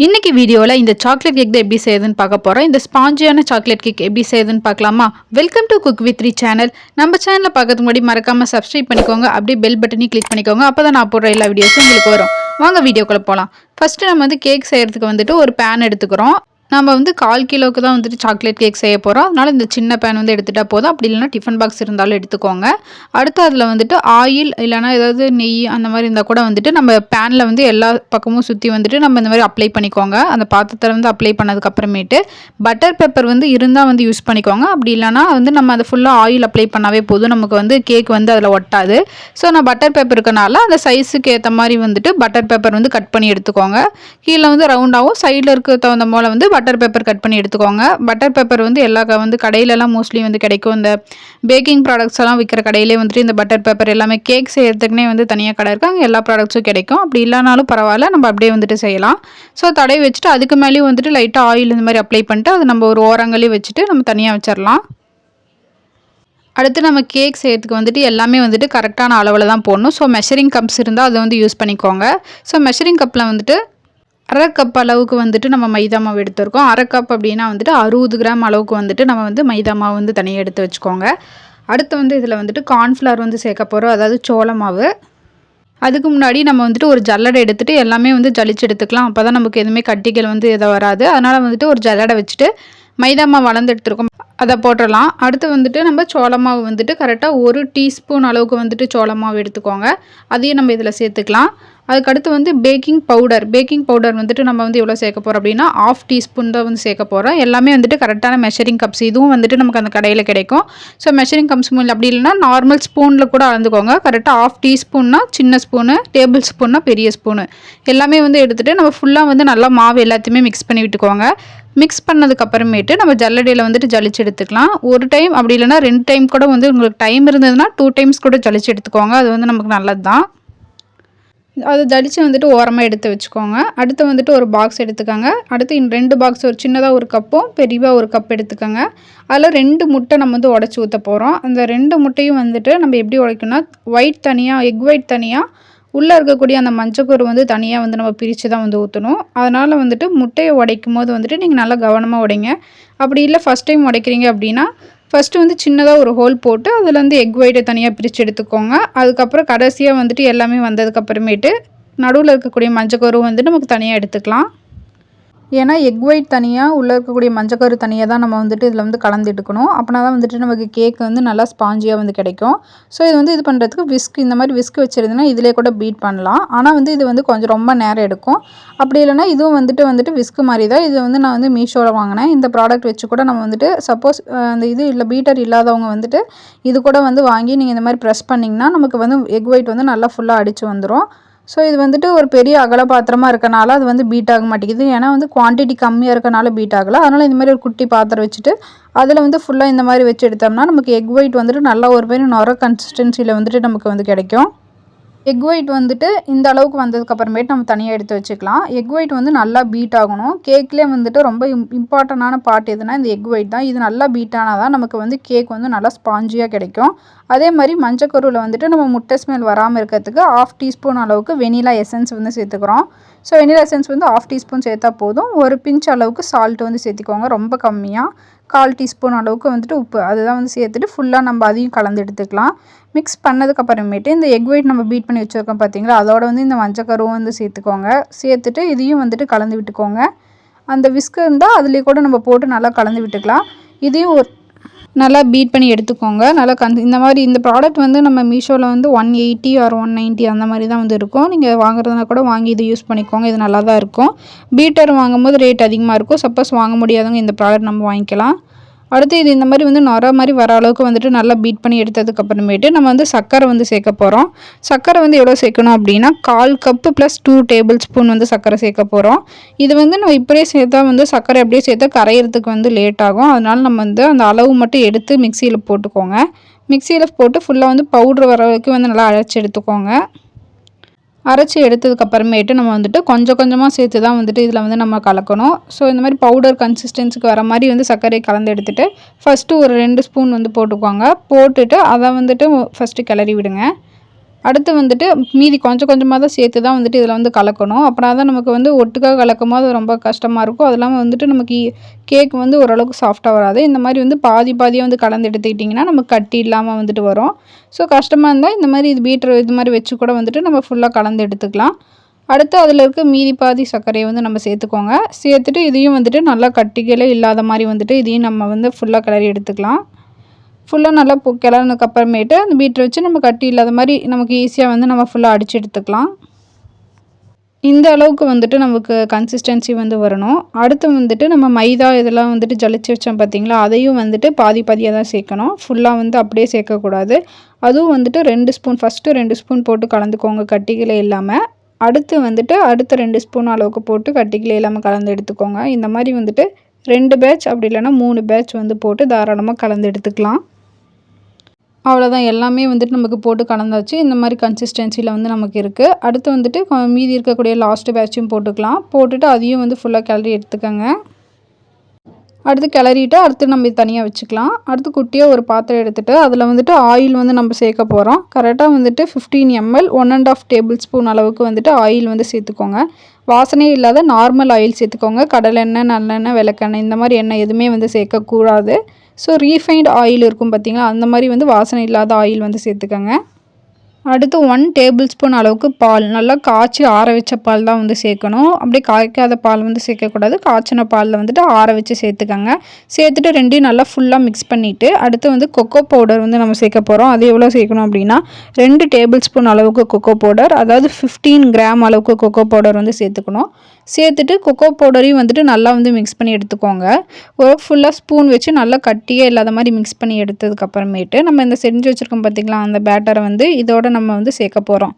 இன்னைக்கு வீடியோவில் இந்த சாக்லேட் கேக் தான் எப்படி செய்யுதுன்னு பார்க்க போகிறோம். இந்த ஸ்பாஞ்சியான சாக்லேட் கேக் எப்படி செய்யுதுன்னு பார்க்கலாமா? Welcome to cook with three channel. நம்ம சேனலில் பார்க்கறதுக்கு முன்னாடி மறக்காமல் சப்ஸ்கிரைப் பண்ணிக்கோங்க. அப்படியே பெல் பட்டனையும் கிளிக் பண்ணிக்கோங்க. அப்போ தான் நான் போடுற எல்லா வீடியோஸும் உங்களுக்கு வரும். வாங்க வீடியோக்குள்ளே போகலாம். ஃபஸ்ட்டு நம்ம வந்து கேக் செய்கிறதுக்கு வந்துட்டு ஒரு பேன் எடுத்துக்கிறோம். நம்ம வந்து 1/4 கிலோவுக்கு தான் வந்துட்டு சாக்லேட் கேக் செய்ய போகிறோம். அதனால் இந்த சின்ன பேன் வந்து எடுத்துகிட்டா போதும். அப்படி இல்லைனா டிஃபன் பாக்ஸ் இருந்தாலும் எடுத்துக்கோங்க. அடுத்து அதில் வந்துட்டு ஆயில் இல்லைனா ஏதாவது நெய் அந்த மாதிரி இருந்தால் கூட வந்துட்டு நம்ம பேனில் வந்து எல்லா பக்கமும் சுற்றி வந்துட்டு நம்ம இந்த மாதிரி அப்ளை பண்ணிக்கோங்க. அந்த பாத்திரத்தில் வந்து அப்ளை பண்ணதுக்கப்புறமேட்டு பட்டர் பேப்பர் வந்து இருந்தால் வந்து யூஸ் பண்ணிக்கோங்க. அப்படி இல்லைனா வந்து நம்ம அதை ஃபுல்லாக ஆயில் அப்ளை பண்ணாவே போதும். நமக்கு வந்து கேக் வந்து அதில் ஒட்டாது. ஸோ நான் பட்டர் பேப்பர் இருக்கனால அந்த சைஸுக்கு ஏற்ற மாதிரி வந்துட்டு பட்டர் பேப்பர் வந்து கட் பண்ணி எடுத்துக்கோங்க. கீழே வந்து ரவுண்டாகவும் சைடில் இருக்க தகுந்த போல் வந்து பட்டர் பேப்பர் கட் பண்ணி எடுத்துக்கோங்க. பட்டர் பேப்பர் வந்து எல்லா வந்து கடையிலலாம் மோஸ்ட்லி வந்து கிடைக்கும். இந்த பேக்கிங் ப்ராடக்ட்ஸ் எல்லாம் விற்கிற கடையிலே வந்துட்டு இந்த பட்டர் பேப்பர் எல்லாமே கேக் செய்கிறதுக்குனே வந்து தனியாக கடை இருக்குது. அங்கே எல்லா ப்ராடக்ட்ஸும் கிடைக்கும். அப்படி இல்லைனாலும் பரவாயில்ல, நம்ம அப்படியே வந்துட்டு செய்யலாம். ஸோ தடவை வச்சுட்டு அதுக்கு மேலேயும் வந்துட்டு லைட்டாக ஆயில் இந்த மாதிரி அப்ளை பண்ணிட்டு அது நம்ம ஒரு ஓரங்களையும் வச்சுட்டு நம்ம தனியாக வச்சிடலாம். அடுத்து நம்ம கேக் செய்கிறதுக்கு வந்துட்டு எல்லாமே வந்துட்டு கரெக்டான அளவில் தான் போடணும். ஸோ மெஷரிங் கப்ஸ் இருந்தால் அதை வந்து யூஸ் பண்ணிக்கோங்க. ஸோ மெஷரிங் கப்பில் வந்துட்டு 1/2 கப் அளவுக்கு வந்துட்டு நம்ம மைதா மாவு எடுத்துருக்கோம். 1/2 கப் அப்படின்னா வந்துட்டு 60 கிராம் அளவுக்கு வந்துட்டு நம்ம வந்து மைதா மாவு வந்து தனியாக எடுத்து வச்சுக்கோங்க. அடுத்து வந்து இதில் வந்துட்டு கார்ன்ஃப்ளவர் வந்து சேர்க்க போகிறோம், அதாவது சோள மாவு. அதுக்கு முன்னாடி நம்ம வந்துட்டு ஒரு ஜல்லடை எடுத்துகிட்டு எல்லாமே வந்து ஜலிச்சு எடுத்துக்கலாம். அப்போ தான் நமக்கு எதுவுமே கட்டிகள் வந்து எதை வராது. அதனால் வந்துட்டு ஒரு ஜல்லடை வச்சுட்டு மைதா மாவு வளர்ந்து எடுத்துருக்கோம், அதை போட்டுடலாம். அடுத்து வந்துட்டு நம்ம சோள மாவு வந்துட்டு கரெக்டாக 1 டீஸ்பூன் அளவுக்கு வந்துட்டு சோள மாவு எடுத்துக்கோங்க. அதையும் நம்ம இதில் சேர்த்துக்கலாம். அதுக்கடுத்து வந்து பேக்கிங் பவுடர் வந்துட்டு நம்ம வந்து எவ்வளோ சேர்க்க போகிறோம் அப்படின்னா 1/2 டீஸ்பூன் தான் வந்து சேர்க்க போகிறோம். எல்லாமே வந்துட்டு கரெக்டான மெஷரிங் கப்ஸ். இதுவும் வந்துட்டு நமக்கு அந்த கடையில் கிடைக்கும். ஸோ மெஷரிங் கப்ஸ் அப்படி இல்லைனா நார்மல் ஸ்பூனில் கூட அளந்துக்கோங்க. கரெக்டாக 1/2 டீஸ்பூன்னா சின்ன ஸ்பூனு, டேபிள் ஸ்பூன்னா பெரிய ஸ்பூனு எல்லாமே வந்து எடுத்துகிட்டு நம்ம ஃபுல்லாக வந்து நல்லா மாவு எல்லாத்தையுமே மிக்ஸ் பண்ணி விட்டுக்கோங்க. மிக்ஸ் பண்ணதுக்கப்புறமேட்டு நம்ம ஜல்லடையில் வந்துட்டு ஜலிச்சு எடுத்துக்கலாம். ஒரு டைம் அப்படி இல்லைனா 2 டைம் கூட வந்து உங்களுக்கு டைம் இருந்ததுன்னா 2 டைம்ஸ் கூட ஜலிச்சு எடுத்துக்கோங்க. அது வந்து நமக்கு நல்லது தான். அதை ஜலிச்சு வந்துட்டு ஓரமாக எடுத்து வச்சுக்கோங்க. அடுத்து வந்துட்டு ஒரு பாக்ஸ் எடுத்துக்கோங்க. அடுத்து 2 பாக்ஸ், ஒரு சின்னதாக ஒரு கப்பும் பெரியவாக ஒரு கப் எடுத்துக்கோங்க. அதில் 2 முட்டை நம்ம வந்து உடச்சி ஊற்ற போகிறோம். அந்த 2 முட்டையும் வந்துட்டு நம்ம எப்படி உடைக்கணும்னா ஒயிட் தனியாக, எக் ஒயிட் தனியாக, உள்ளே இருக்கக்கூடிய அந்த மஞ்சக்கரு வந்து தனியாக வந்து நம்ம பிரித்து தான் வந்து ஊற்றணும். அதனால் வந்துட்டு முட்டையை உடைக்கும் போது வந்துட்டு நீங்கள் நல்லா கவனமாக உடைங்க. அப்படி இல்லை ஃபஸ்ட் டைம் உடைக்கிறீங்க அப்படின்னா ஃபஸ்ட்டு வந்து சின்னதாக ஒரு ஹோல் போட்டு அதில் வந்து எக் ஒயிட்டை தனியாக பிரித்து எடுத்துக்கோங்க. அதுக்கப்புறம் கடைசியாக வந்துட்டு எல்லாமே வந்ததுக்கப்புறமேட்டு நடுவில் இருக்கக்கூடிய மஞ்சக்கரு வந்து நமக்கு தனியாக எடுத்துக்கலாம். ஏன்னா எக் ஒயிட் தனியாக, உள்ளே இருக்கக்கூடிய மஞ்சக்கரு தனியாக தான் நம்ம வந்துட்டு இதில் வந்து கலந்து எடுக்கணும். அப்படின்னா தான் வந்துட்டு நமக்கு கேக் வந்து நல்லா ஸ்பாஞ்சியாக வந்து கிடைக்கும். ஸோ இது வந்து இது பண்ணுறதுக்கு விஸ்க், இந்த மாதிரி விஸ்க் வச்சுருந்தீங்கன்னா இதிலே கூட பீட் பண்ணலாம். ஆனால் வந்து இது வந்து கொஞ்சம் ரொம்ப நேரம் எடுக்கும். அப்படி இல்லைனா இதுவும் வந்துட்டு விஸ்க் மாதிரி தான். இது வந்து நான் வந்து மீஷோவில் வாங்கினேன். இந்த ப்ராடக்ட் வச்சு கூட நம்ம வந்துட்டு சப்போஸ் அந்த இது இல்லை பீட்டர் இல்லாதவங்க வந்துட்டு இது கூட வந்து வாங்கி நீங்கள் இந்த மாதிரி ப்ரெஸ் பண்ணிங்கன்னா நமக்கு வந்து எக் ஒயிட் வந்து நல்லா ஃபுல்லாக அடித்து வந்துடும். ஸோ இது வந்துட்டு ஒரு பெரிய அகல பாத்திரமாக இருக்கனால அது வந்து பீட் ஆக மாட்டேங்குது. ஏன்னா வந்து குவான்டிட்டி கம்மியாக இருக்கனால பீட் ஆகலை. அதனால் இந்த மாதிரி ஒரு குட்டி பாத்திரம் வச்சுட்டு அதில் வந்து ஃபுல்லாக இந்த மாதிரி வச்சு எடுத்தோம்னா நமக்கு எக் ஒயிட் வந்துட்டு நல்லா ஒரு பேர் நுர கன்சிஸ்டன்சியில் வந்துட்டு நமக்கு வந்து கிடைக்கும். எக் ஒயிட் வந்துட்டு இந்த அளவுக்கு வந்ததுக்கப்புறமேட்டு நம்ம தனியாக எடுத்து வச்சுக்கலாம். எக் ஒயிட் வந்து நல்லா பீட் ஆகணும். கேக்லேயே வந்துட்டு ரொம்ப இம்பார்ட்டண்டான பார்ட் எதுனா இந்த எக் ஒயிட் தான். இது நல்லா பீட் ஆனால் தான் நமக்கு வந்து கேக் வந்து நல்லா ஸ்பாஞ்சியாக கிடைக்கும். அதே மாதிரி மஞ்சக்கருவில் வந்துட்டு நம்ம முட்டை ஸ்மெல் வராமல் இருக்கிறதுக்கு 1/2 டீஸ்பூன் அளவுக்கு வெனிலா எசன்ஸ் வந்து சேர்த்துக்கிறோம். ஸோ வெனிலா எசன்ஸ் வந்து 1/2 டீஸ்பூன் சேர்த்தா போதும். ஒரு பிஞ்ச் அளவுக்கு சால்ட் வந்து சேர்த்திக்கோங்க, ரொம்ப கம்மியாக. 1/4 டீஸ்பூன் அளவுக்கு வந்துட்டு உப்பு, அதுதான் வந்து சேர்த்துட்டு ஃபுல்லாக நம்ம அதையும் கலந்து எடுத்துக்கலாம். மிக்ஸ் பண்ணதுக்கப்புறமேட்டு இந்த எக் ஒயிட் நம்ம பீட் பண்ணி வச்சுருக்கோம் பார்த்தீங்களா, அதோட வந்து இந்த மஞ்சக்கருவும் வந்து சேர்த்துக்கோங்க. சேர்த்துட்டு இதையும் வந்துட்டு கலந்து விட்டுக்கோங்க. அந்த விஸ்க் இருந்தால் அதுலேயே கூட நம்ம போட்டு நல்லா கலந்து விட்டுக்கலாம். இதையும் ஒரு நல்லா பீட் பண்ணி எடுத்துக்கோங்க. நல்லா இந்த மாதிரி இந்த ப்ராடக்ட் வந்து நம்ம மீஷோவில் வந்து 180 ஆர் 190 அந்த மாதிரி தான் வந்து இருக்கும். நீங்கள் வாங்குறதுனா கூட வாங்கி இது யூஸ் பண்ணிக்கோங்க. இது நல்லா தான் இருக்கும். பீட்டர் வாங்கும்போது ரேட் அதிகமாக இருக்கும். சப்போஸ் வாங்க முடியாதவங்க இந்த ப்ராடக்ட் நம்ம வாங்கிக்கலாம். அடுத்து இது இந்த மாதிரி வந்து நுர மாதிரி வர அளவுக்கு வந்துட்டு நல்லா பீட் பண்ணி எடுத்ததுக்கப்புறமேட்டு நம்ம வந்து சர்க்கரை வந்து சேர்க்க போகிறோம். சர்க்கரை வந்து எவ்வளோ சேர்க்கணும் அப்படின்னா 1/4 கப்பு ப்ளஸ் 2 டேபிள் ஸ்பூன் வந்து சர்க்கரை சேர்க்க போகிறோம். இது வந்து நம்ம இப்படியே சேர்த்தா வந்து சர்க்கரை அப்படியே சேர்த்தா கரையிறதுக்கு வந்து லேட் ஆகும். அதனால் நம்ம வந்து அந்த அளவு மட்டும் எடுத்து மிக்சியில் போட்டுக்கோங்க. மிக்சியில் போட்டு ஃபுல்லாக வந்து பவுட்ரு வர வரைக்கும் வந்து நல்லா அரைச்சி எடுத்துக்கோங்க. அரைச்சி எடுத்ததுக்கப்புறமேட்டு நம்ம வந்துட்டு கொஞ்சம் கொஞ்சமாக சேர்த்து தான் வந்துட்டு இதில் வந்து நம்ம கலக்கணும். ஸோ இந்த மாதிரி பவுடர் கன்சிஸ்டன்சிக்கு வர மாதிரி வந்து சர்க்கரையை கலந்து எடுத்துகிட்டு ஃபஸ்ட்டு ஒரு 2 ஸ்பூன் வந்து போட்டுக்கோங்க. போட்டுட்டு அதை வந்துட்டு ஃபஸ்ட்டு கிளறி விடுங்க. அடுத்து வந்துட்டு மீதி கொஞ்சம் கொஞ்சமாக தான் சேர்த்து தான் வந்துட்டு இதில் வந்து கலக்கணும். அப்படின்னா தான் நமக்கு வந்து ஒட்டுக்காக கலக்கும்போது ரொம்ப கஷ்டமாக இருக்கும். அது இல்லாமல் வந்துட்டு நமக்கு கேக் வந்து ஓரளவுக்கு சாஃப்ட்டாக வராது. இந்த மாதிரி வந்து பாதி பாதியாக வந்து கலந்து எடுத்துக்கிட்டிங்கன்னா நமக்கு கட்டி இல்லாமல் வந்துட்டு வரும். ஸோ கஷ்டமாக இருந்தால் இந்த மாதிரி இது பீட்டர் இது மாதிரி வச்சு கூட வந்துட்டு நம்ம ஃபுல்லாக கலந்து எடுத்துக்கலாம். அடுத்து அதில் இருக்க மீதி பாதி சர்க்கரையை வந்து நம்ம சேர்த்துக்கோங்க. சேர்த்துட்டு இதையும் வந்துட்டு நல்லா கட்டிகளே இல்லாத மாதிரி வந்துட்டு இதையும் நம்ம வந்து ஃபுல்லாக கிளறி எடுத்துக்கலாம். ஃபுல்லாக நல்லா கிளறினதுக்கு அப்புறமேட்டு அந்த பீட்டரை வச்சு நம்ம கட்டி இல்லாத மாதிரி நமக்கு ஈஸியாக வந்து நம்ம ஃபுல்லாக அடித்து எடுத்துக்கலாம். இந்த அளவுக்கு வந்துட்டு நமக்கு கன்சிஸ்டன்சி வந்து வரணும். அடுத்து வந்துட்டு நம்ம மைதா இதெல்லாம் வந்துட்டு ஜலிச்சு வச்சோம் பார்த்திங்களா, அதையும் வந்துட்டு பாதி பாதியாக தான் சேர்க்கணும். ஃபுல்லாக வந்து அப்படியே சேர்க்கக்கூடாது. அதுவும் வந்துட்டு 2 ஸ்பூன் ஃபஸ்ட்டு 2 ஸ்பூன் போட்டு கலந்துக்கோங்க கட்டிகளே இல்லாமல். அடுத்து வந்துட்டு அடுத்த 2 ஸ்பூன் அளவுக்கு போட்டு கட்டிகளே இல்லாமல் கலந்து எடுத்துக்கோங்க. இந்த மாதிரி வந்துட்டு 2 பேட்ச் அப்படி இல்லைனா 3 பேட்ச் வந்து போட்டு தாராளமாக கலந்து எடுத்துக்கலாம். அவ்வளோதான், எல்லாமே வந்துட்டு நமக்கு போட்டு கலந்தாச்சு. இந்த மாதிரி கன்சிஸ்டன்சியில் வந்து நமக்கு இருக்குது. அடுத்து வந்துட்டு மீதி இருக்கக்கூடிய லாஸ்ட்டு பேட்சும் போட்டுக்கலாம். போட்டுட்டு அதையும் வந்து ஃபுல்லாக கிளறி எடுத்துக்கோங்க. அடுத்து கிளறிட்டு அடுத்து நம்ம இது தனியாக வச்சுக்கலாம். அடுத்து குட்டியாக ஒரு பாத்திரம் எடுத்துகிட்டு அதில் வந்துட்டு ஆயில் வந்து நம்ம சேர்க்க போகிறோம். கரெக்டாக வந்துட்டு 15 ml 1.5 டேபிள் ஸ்பூன் அளவுக்கு வந்துட்டு ஆயில் வந்து சேர்த்துக்கோங்க. வாசனையே இல்லாத நார்மல் ஆயில் சேர்த்துக்கோங்க. கடலெண்ணெய், நல்லெண்ணெய், விளக்கெண்ணெய் இந்த மாதிரி எண்ணெய் எதுவுமே வந்து சேர்க்கக்கூடாது. ஸோ ரீஃபைண்ட் ஆயில் இருக்கும் பார்த்திங்களா, அந்த மாதிரி வந்து வாசனை இல்லாத ஆயில் வந்து சேர்த்துக்கோங்க. அடுத்து 1 டேபிள் ஸ்பூன் அளவுக்கு பால், நல்லா காய்ச்சி ஆற வச்ச பால் தான் வந்து சேர்க்கணும். அப்படியே காய்க்காத பால் வந்து சேர்க்கக்கூடாது. காய்ச்சின பாலில் வந்துட்டு ஆற வச்சு சேர்த்துக்கோங்க. சேர்த்துட்டு ரெண்டையும் நல்லா ஃபுல்லாக மிக்ஸ் பண்ணிவிட்டு அடுத்து வந்து கொக்கோ பவுடர் வந்து நம்ம சேர்க்க போகிறோம். அது எவ்வளோ சேர்க்கணும் அப்படின்னா 2 டேபிள் ஸ்பூன் அளவுக்கு கொக்கோ பவுடர், அதாவது 15 கிராம் அளவுக்கு கொக்கோ பவுடர் வந்து சேர்த்துக்கணும். சேர்த்துட்டு கொக்கோ பவுடரையும் வந்துட்டு நல்லா வந்து மிக்ஸ் பண்ணி எடுத்துக்கோங்க. ஒரு ஃபுல்லாக ஸ்பூன் வச்சு நல்லா கட்டியே இல்லாத மாதிரி மிக்ஸ் பண்ணி எடுத்ததுக்கப்புறமேட்டு நம்ம இந்த செஞ்சு வச்சுருக்கோம் பார்த்திங்களா, அந்த பேட்டரை வந்து இதோட நம்ம வந்து சேர்க்க போகிறோம்.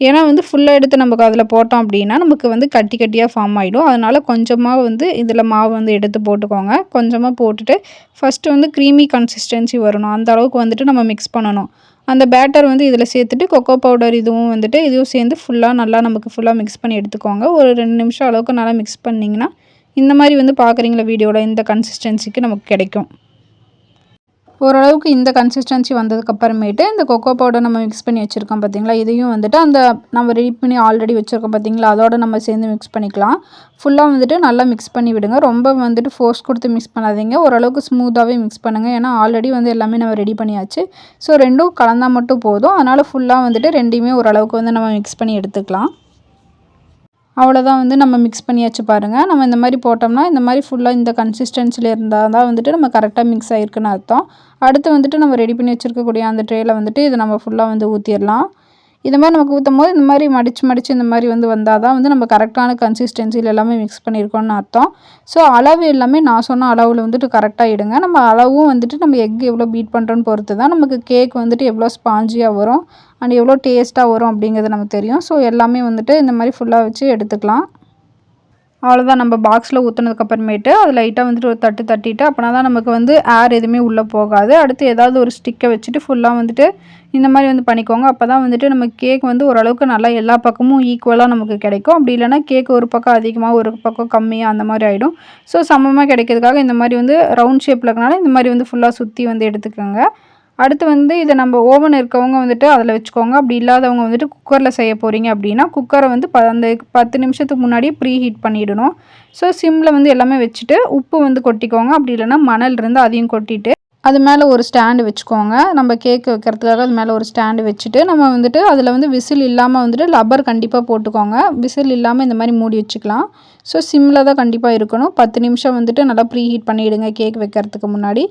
ஏன்னா வந்து ஃபுல்லாக எடுத்து நமக்கு அதில் போட்டோம் அப்படின்னா நமக்கு வந்து கட்டி கட்டியாக ஃபார்ம் ஆகிடும். அதனால் கொஞ்சமாக வந்து இதில் மாவு வந்து எடுத்து போட்டுக்கோங்க. கொஞ்சமாக போட்டுட்டு ஃபஸ்ட்டு வந்து க்ரீமி கன்சிஸ்டன்சி வரணும், அந்த அளவுக்கு வந்துட்டு நம்ம மிக்ஸ் பண்ணணும். அந்த பேட்டர் வந்து இதில் சேர்த்துட்டு கொக்கோ பவுடர் இதுவும் வந்துட்டு இதுவும் சேர்ந்து ஃபுல்லாக நல்லா நமக்கு ஃபுல்லாக மிக்ஸ் பண்ணி எடுத்துக்கோங்க. ஒரு 2 நிமிஷம் அளவுக்கு நல்லா மிக்ஸ் பண்ணிங்கன்னா இந்த மாதிரி வந்து பார்க்குறீங்களா வீடியோவில் இந்த கன்சிஸ்டன்சிக்கு நமக்கு கிடைக்கும். ஓரளவுக்கு இந்த கன்சிஸ்டன்சி வந்ததுக்கப்புறமேட்டு இந்த கொக்கோ பவுடர் நம்ம மிக்ஸ் பண்ணி வச்சுருக்கோம் பார்த்திங்களா, இதையும் வந்துட்டு அந்த நம்ம ரெடி பண்ணி ஆல்ரெடி வச்சுருக்கோம் பார்த்திங்களா, அதோட நம்ம சேர்ந்து மிக்ஸ் பண்ணிக்கலாம். ஃபுல்லாக வந்துட்டு நல்லா மிக்ஸ் பண்ணி விடுங்க. ரொம்ப வந்துட்டு ஃபோர்ஸ் கொடுத்து மிக்ஸ் பண்ணாதீங்க. ஓரளவுக்கு ஸ்மூத்தாகவே மிக்ஸ் பண்ணுங்கள். ஏன்னா ஆல்ரெடி வந்து எல்லாமே நம்ம ரெடி பண்ணியாச்சு. ஸோ ரெண்டும் கலந்தால் மட்டும் போதும். அதனால் ஃபுல்லாக வந்துட்டு ரெண்டையுமே ஓரளவுக்கு வந்து நம்ம மிக்ஸ் பண்ணி எடுத்துக்கலாம். அவ்வளோதான், வந்து நம்ம மிக்ஸ் பண்ணியாச்சு பாருங்கள். நம்ம இந்த மாதிரி போட்டோம்னா இந்த மாதிரி ஃபுல்லாக இந்த கன்சிஸ்டன்சியில் இருந்தால் தான் வந்துட்டு நம்ம கரெக்டாக மிக்ஸ் ஆகிருக்குன்னு அர்த்தம். அடுத்து வந்துட்டு நம்ம ரெடி பண்ணி வச்சுருக்கக்கூடிய அந்த ட்ரேயில் வந்துட்டு இதை நம்ம ஃபுல்லாக வந்து ஊற்றிடலாம். இந்த மாதிரி நமக்கு ஊற்றும் போது இந்த மாதிரி மடித்து இந்த மாதிரி வந்து வந்தால் தான் வந்து நம்ம கரெக்டான கன்சிஸ்டன்சியில் எல்லாமே மிக்ஸ் பண்ணியிருக்கோன்னு அர்த்தம். ஸோ அளவு எல்லாமே நான் சொன்ன அளவில் வந்துட்டு கரெக்டாக இடுங்க. நம்ம அளவும் வந்துட்டு நம்ம எக் எவ்வளோ பீட் பண்ணுறோன்னு பொறுத்து தான் நமக்கு கேக் வந்துட்டு எவ்வளோ ஸ்பாஞ்சியாக வரும் அண்ட் எவ்வளோ டேஸ்ட்டாக வரும் அப்படிங்கிறது நமக்கு தெரியும். ஸோ எல்லாமே வந்துட்டு இந்த மாதிரி ஃபுல்லாக வச்சு எடுத்துக்கலாம். அவ்வளோதான், நம்ம பாக்ஸில் ஊற்றுனதுக்கப்புறமேட்டு அது லைட்டாக வந்துட்டு ஒரு தட்டு தட்டிட்டு அப்படின்னா தான் நமக்கு வந்து ஏர் எதுவுமே உள்ளே போகாது. அடுத்து ஏதாவது ஒரு ஸ்டிக்கை வச்சுட்டு ஃபுல்லாக வந்துட்டு இந்த மாதிரி வந்து பண்ணிக்கோங்க. அப்போ தான் வந்துட்டு நம்ம கேக் வந்து ஓரளவுக்கு நல்லா எல்லா பக்கமும் ஈக்குவலாக நமக்கு கிடைக்கும். அப்படி இல்லைனா கேக் ஒரு பக்கம் அதிகமாக ஒரு பக்கம் கம்மியாக அந்த மாதிரி ஆகிடும். ஸோ சமமாக கிடைக்கிறதுக்காக இந்த மாதிரி வந்து ரவுண்ட் ஷேப்பில் இருக்கனால இந்த மாதிரி வந்து ஃபுல்லாக சுற்றி வந்து எடுத்துக்கோங்க. அடுத்து வந்து இதை நம்ம ஓவன் இருக்கவங்க வந்துட்டு அதில் வச்சுக்கோங்க. அப்படி இல்லாதவங்க வந்துட்டு குக்கரில் செய்ய போகிறீங்க அப்படின்னா குக்கரை வந்து அந்த 10 நிமிஷத்துக்கு முன்னாடியே ப்ரீ ஹீட் பண்ணிவிடணும். ஸோ சிம்மில் வந்து எல்லாமே வச்சுட்டு உப்பு வந்து கொட்டிக்கோங்க. அப்படி இல்லைனா மணல் இருந்தால் அதையும் கொட்டிட்டு அது மேலே ஒரு ஸ்டாண்டு வச்சுக்கோங்க. நம்ம கேக்கு வைக்கிறதுக்காக அது மேலே ஒரு ஸ்டாண்டு வச்சுட்டு நம்ம வந்துட்டு அதில் வந்து விசில் இல்லாமல் வந்துட்டு லப்பர் கண்டிப்பாக போட்டுக்கோங்க. விசில் இல்லாமல் இந்த மாதிரி மூடி வச்சுக்கலாம். ஸோ சிம்மில் தான் கண்டிப்பாக இருக்கணும். 10 நிமிஷம் வந்துட்டு நல்லா ப்ரீ ஹீட் பண்ணிவிடுங்க. கேக் வைக்கிறதுக்கு முன்னாடி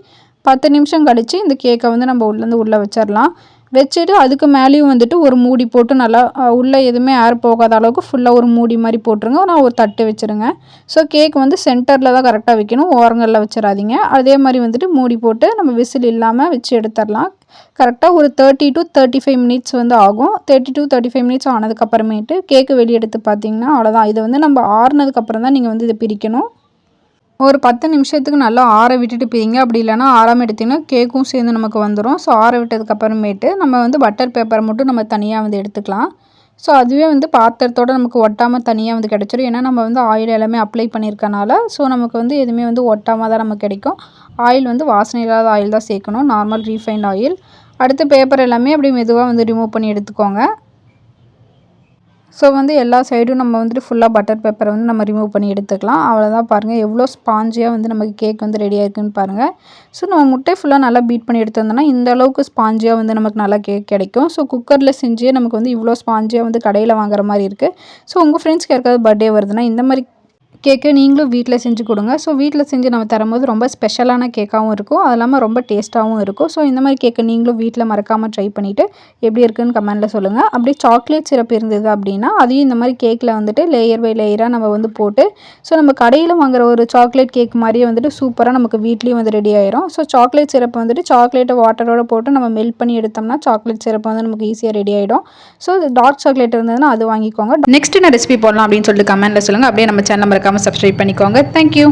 10 நிமிஷம் கழித்து இந்த கேக்கை வந்து நம்ம உள்ளே வச்சிடலாம். வச்சுட்டு அதுக்கு மேலேயும் வந்துட்டு ஒரு மூடி போட்டு நல்லா உள்ளே எதுவுமே ஏர் போகாத அளவுக்கு ஃபுல்லாக ஒரு மூடி மாதிரி போட்டுருங்க. நான் ஒரு தட்டு வச்சுருங்க. ஸோ கேக் வந்து சென்டரில் தான் கரெக்டாக வைக்கணும், ஓரங்களில் வச்சிடாதீங்க. அதே மாதிரி வந்துட்டு மூடி போட்டு நம்ம விசில் இல்லாமல் வச்சு எடுத்துடலாம். கரெக்டாக ஒரு 30 to 35 மினிட்ஸ் வந்து ஆகும். 30 to 35 மினிட்ஸ் ஆனதுக்கப்புறமேட்டு கேக்கு வெளியே எடுத்து பார்த்தீங்கன்னா அவ்வளோதான். இதை வந்து நம்ம ஆறுனதுக்கப்புறம் தான் நீங்கள் வந்து இதை பிரிக்கணும். ஒரு 10 நிமிஷத்துக்கு நல்லா ஆற விட்டுட்டு பிரிங்க. அப்படி இல்லைனா ஆறாமல் எடுத்திங்கன்னா கேக்கும் சேர்ந்து நமக்கு வந்துடும். ஸோ ஆற விட்டதுக்கப்புறமேட்டு நம்ம வந்து பட்டர் பேப்பரை மட்டும் நம்ம தனியாக வந்து எடுத்துக்கலாம். ஸோ அதுவே வந்து பாத்திரத்தோடு நமக்கு ஒட்டாமல் தனியாக வந்து கிடச்சிடும். ஏன்னா நம்ம வந்து ஆயில் எல்லாமே அப்ளை பண்ணியிருக்கனால ஸோ நமக்கு வந்து எதுவுமே வந்து ஒட்டாமல் தான் நமக்கு கிடைக்கும். ஆயில் வந்து வாசனை இல்லாத ஆயில் தான் சேர்க்கணும், நார்மல் ரீஃபைண்ட் ஆயில். அடுத்து பேப்பர் எல்லாமே அப்படியே மெதுவாக வந்து ரிமூவ் பண்ணி எடுத்துக்கோங்க. ஸோ வந்து எல்லா சைடும் நம்ம வந்துட்டு ஃபுல்லாக பட்டர் பேப்பரை வந்து நம்ம ரிமூவ் பண்ணி எடுத்துக்கலாம். அவ்வளோதான் பாருங்கள், எவ்வளோ ஸ்பாஞ்சியாக வந்து நமக்கு கேக் வந்து ரெடி ஆயிருக்குன்னு பாருங்கள். ஸோ நம்ம முட்டை ஃபுல்லாக நல்லா பீட் பண்ணி எடுத்து வந்தோம்னா இந்த அளவுக்கு ஸ்பாஞ்சியாக வந்து நமக்கு நல்லா கேக் கிடைக்கும். ஸோ குக்கரில் செஞ்சு நமக்கு வந்து இவ்வளோ ஸ்பாஞ்சியாக வந்து கடையில் வாங்குற மாதிரி இருக்குது. ஸோ உங்கள் ஃப்ரெண்ட்ஸ்க்கு யாருக்காவது பர்த்டே வருதுன்னா இந்த மாதிரி கேக்கு நீங்களும் வீட்டில் செஞ்சு கொடுங்க. ஸோ வீட்டில் செஞ்சு நம்ம தரும்போது ரொம்ப ஸ்பெஷலான கேக்காகவும் இருக்கும், அது இல்லாமல் ரொம்ப டேஸ்ட்டாகவும் இருக்கும். ஸோ இந்த மாதிரி கேக்கை நீங்களும் வீட்டில் மறக்காமல் ட்ரை பண்ணிவிட்டு எப்படி இருக்குன்னு கமெண்ட்டில் சொல்லுங்கள். அப்படியே சாக்லேட் சிரப் இருந்தது அப்படின்னா அதையும் இந்த மாதிரி கேக்கில் வந்துட்டு லேயர் பை லேயராக நம்ம வந்து போட்டு, ஸோ நம்ம கடையில் வாங்குற ஒரு சாக்லேட் கேக் மாதிரியே வந்துட்டு சூப்பராக நமக்கு வீட்லேயும் வந்து ரெடி ஆயிரும். ஸோ சாக்லேட் சிரப் வந்துட்டு சாக்லேட்டை வாட்டரோட போட்டு நம்ம மெல்ட் பண்ணி எடுத்தோம்னா சாக்லேட் சிரப் வந்து நமக்கு ஈஸியாக ரெடி ஆகிடும். ஸோ டார்க் சாக்லேட் இருந்ததுன்னா அது வாங்கிக்கோங்க. நெக்ஸ்ட் என்ன ரெசிபி போடலாம் அப்படின்னு சொல்லிட்டு கமெண்ட்டில் சொல்லுங்கள். அப்படியே நம்ம சேனல் மறக்காமல் சப்ஸ்கிரைப் பண்ணிக்கோங்க. தேங்க்யூ.